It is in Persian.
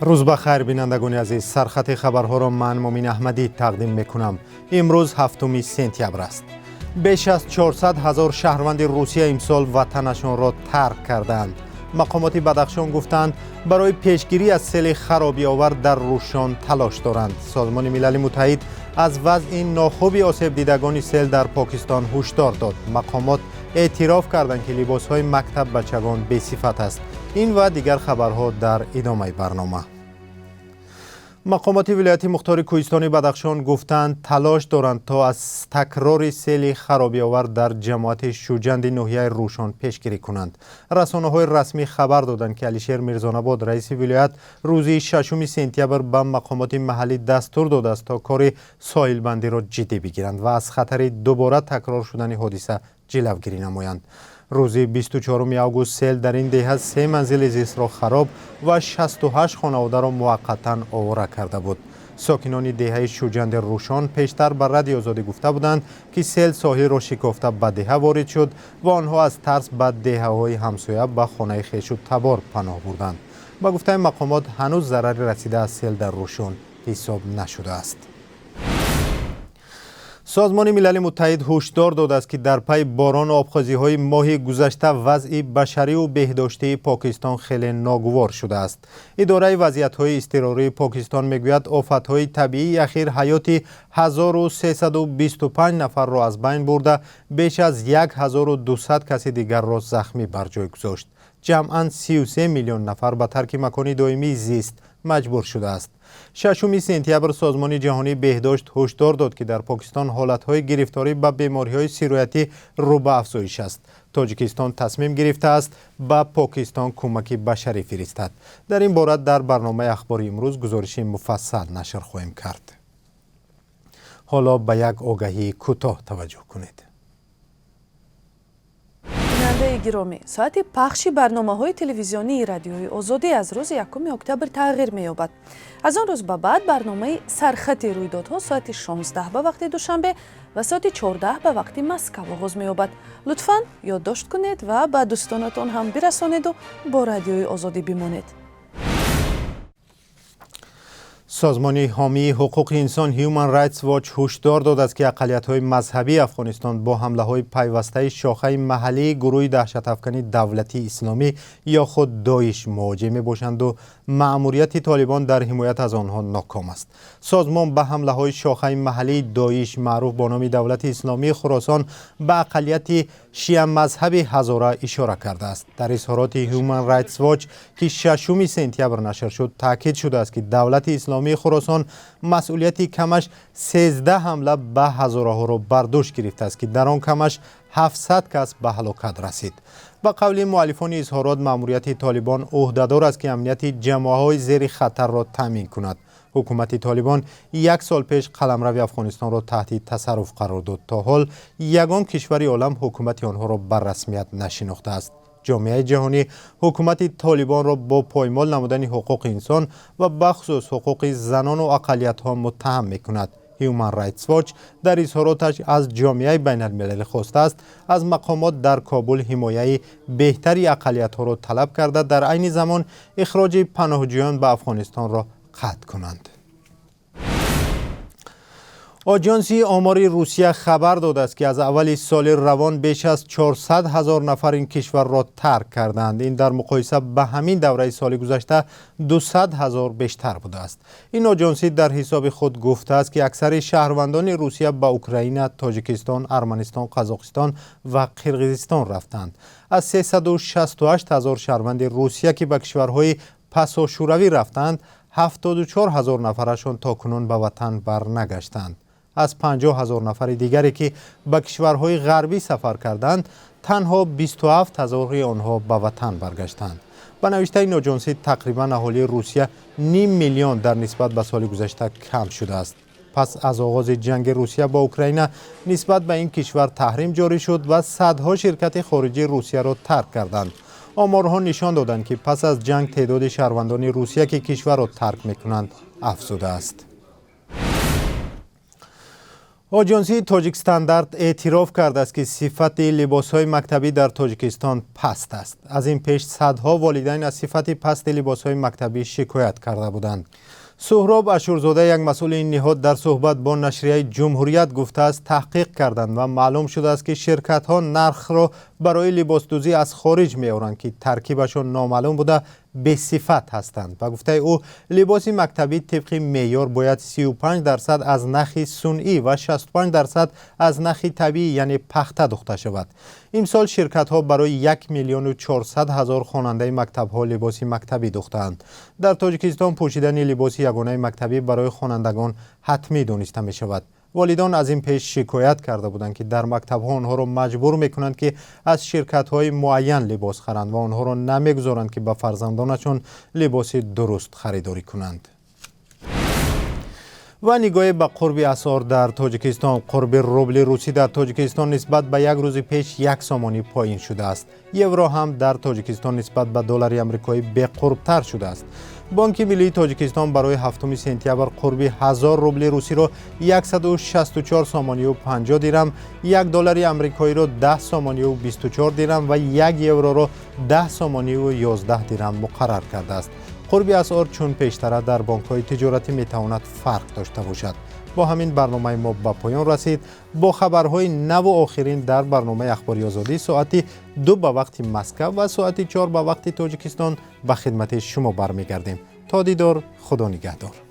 روز بخیر بینندگان عزیز، سرخط خبرها را من مؤمن احمدی تقدیم میکنم. امروز هفتم سپتامبر است. بیش از 400,000 شهروند روسیه امسال وطنشان را ترک کردند. مقامات بدخشان گفتند برای پیشگیری از سیل خرابی آور در روشان تلاش دارند. سازمان ملل متحد از وضع ناخوب آسیب دیدگان سیل در پاکستان هشدار داد. مقامات اعتراف کردند که لباسهای مکتب بچگان بی‌صفت است. این و دیگر خبرها در ادامه برنامه. مقامات ولایت مختار کوهستانی بدخشان گفتند تلاش دارند تا از تکرار سیل خرابی آور در جماعت شوجند ناحیه روشان پیشگیری کنند. رسانه‌های رسمی خبر دادند که علیشیر میرزان‌آباد رئیس ولایت روز 6 سپتامبر به مقامات محلی دستور داده است تا کار ساحل بندی را جدی بگیرند و از خطر دوباره تکرار شدن حادثه جلوگیری نمایند. روز 24 آگوست سیل در این دهه 3 منزل زیست را خراب و 68 خانواده را موقتا آواره کرده بود. ساکنان دهه شوجند روشان پیشتر به رادیو آزادی گفته بودند که سیل ساحل را شکافته به دهه وارد شد و آنها از ترس به دهه‌های همسایه به خانه خویش و تبار پناه بردند. با گفته مقامات هنوز ضرری رسیده از سیل در روشان حساب نشده است. سازمان ملل متحد هشدار داده است که در پی باران و آبخوزی‌های ماه گذشته وضع بشری و بهداشتی پاکستان خیلی ناگوار شده است. اداره وضعیت‌های اضطراری پاکستان میگوید آفت‌های طبیعی اخیر حیات 1325 نفر را از بین برده، بیش از 1200 کس دیگر را زخمی بر جای گذاشت. جمعاً 33 میلیون نفر به ترک مکان دائمی زیست مجبور شده است. 6 سپتامبر سازمان جهانی بهداشت هشدار داد که در پاکستان حالت‌های گرفتاری به بیماری‌های سیرایتی رو به افزایش است. تاجیکستان تصمیم گرفته است به پاکستان کمک بشری فرستد. در این باره در برنامه اخباری امروز گزارش مفصل نشر خواهیم کرد. حالا به یک آگهی کوتاه توجه کنید. بیننده گرامی، ساعت پخش برنامه‌های تلویزیونی رادیوی آزادی از روز 1 اکتبر تغییر می‌یابد. از آن روز به بعد برنامه سرخط رویدادها ساعت 16 به وقت دوشنبه و ساعت 14 به وقت مسکو آغاز می‌یابد. لطفاً یادداشت کنید و به دوستانتان هم برسانید و با رادیوی آزادی بمانید. سازمان حامی حقوق انسان هیومن رایتس واچ هشدار داده است که اقلیت‌های مذهبی افغانستان با حمله‌های پیوسته شاخه محلی گروه دهشت افکنی دولتی اسلامی یا خود داعش مواجه می‌باشند و مأموریت طالبان در حمایت از آنها ناکام است. سازمان به حمله‌های شاخه محلی داعش معروف با نام دولت اسلامی خراسان به اقلیت شیعه مذهبی هزاره اشاره کرده است. در اظهارات هیومن رایتس واچ که 6 سپتامبر نشر شد تاکید شده است که دولت اسلامی خراسان مسئولیتی کمش 13 حمله به هزاره ها را بر دوش گرفته است که در آن کمش 700 کس به هلاکت رسید. با قول مؤلفان اظهارات مأموریت طالبان عهده‌دار است که امنیت جامعه‌های زیر خطر را تامین کند. حکومت طالبان 1 سال پیش قلمرو افغانستان را تحت تصرف قرار داد. تا حال یگان کشور عالم حکومت آنها را بر رسمیت نشناخته است. جامعه جهانی حکومت طالبان را با پایمال نمودن حقوق انسان و بخصوص حقوق زنان و اقلیت‌ها متهم می‌کند. هیومن رایتس واچ در اظهاراتش از جامعه بین المللی خواسته است از مقامات در کابل حمایت بهتری اقلیت‌ها را طلب کرده، در عین زمان اخراج پناهجویان به افغانستان را قطع کنند. آژانس آمار روسیه خبر داده است که از اول سال روان بیش از 400,000 نفر این کشور را ترک کردند. این در مقایسه به همین دوره سال گذشته 200,000 بیشتر بوده است. این آژانس در حساب خود گفته است که اکثر شهروندان روسیه به اوکراین، تاجیکستان، ارمنستان، قزاقستان و قرقیزستان رفتند. از 368,000 شهروند روسیه که به کشورهای پسا شوروی رفتند، 74,000 نفرشان تاکنون به وطن برنگشتند. از 50,000 نفر دیگری که به کشورهای غربی سفر کردند، تنها 27,000 آنها به وطن برگشتند. به نوشته این آژانس تقریبا اهالی روسیه 5 میلیون در نسبت به سال گذشته کم شده است. پس از آغاز جنگ روسیه با اوکراین نسبت به این کشور تحریم جاری شد و صدها شرکت خارجی روسیه را ترک کردند. آمارها نشان دادند که پس از جنگ تعداد شهروندان روسیه که کشور را ترک می‌کنند افزوده است. آژانسی تاجیک استاندارد اعتراف کرده است که صفت لباس‌های مکتبی در تاجیکستان پست است. از این پیش صدها والدین از صفت پست لباس‌های مکتبی شکایت کرده بودند. سهراب اشورزاده، یک مسئول این نهاد، در صحبت با نشریه جمهوریت گفته است تحقیق کردند و معلوم شده است که شرکت‌ها نرخ را برای لباسدوزی از خارج می‌آورند که ترکیبشان نامعلوم بوده به صفت هستند. و گفته او لباس مکتبی طبق معیار باید 35% از نخ صنعی و 65% از نخ طبیعی یعنی پخته دوخته شود. امسال شرکت‌ها برای 1,400,000 خواننده مکتب‌ها لباس مکتبی دوختند. در تاجیکستان پوشیدن لباس یگانه مکتبی برای خوانندگان حتمی دانسته می‌شود. والدان از این پیش شکایت کرده بودند که در مکتب‌ها آنها را مجبور می‌کنند که از شرکت‌های معین لباس خرند و آنها را نمی‌گذارند که به فرزندانشان لباس درست خریداری کنند. و نگاه به قرب اسعار در تاجیکستان. قرب روبل روسی در تاجیکستان نسبت به یک روز پیش 1 سامانی پایین شده است. یورو هم در تاجیکستان نسبت به دلار آمریکایی به قرب‌تر شده است. بانک ملی تاجیکستان برای 7 سپتامبر قرب 1000 روبل روسی را 164 سامانی و 50 درم، 1 دلار آمریکایی را 10 سامانی و 24 درم و 1 یورو را 10 سامانی و 11 درم مقرر کرده است. قرب اسعار چون پیشتر در بانک‌های تجارتی میتواند فرق داشته باشد. با همین برنامه ما به پایان رسید. با خبرهای نو و آخرین در برنامه اخباری آزادی ساعت 2 به وقت مسکو و ساعت 4 به وقت تاجیکستان به خدمت شما برمیگردیم. تا دیدار، خدا نگهدار.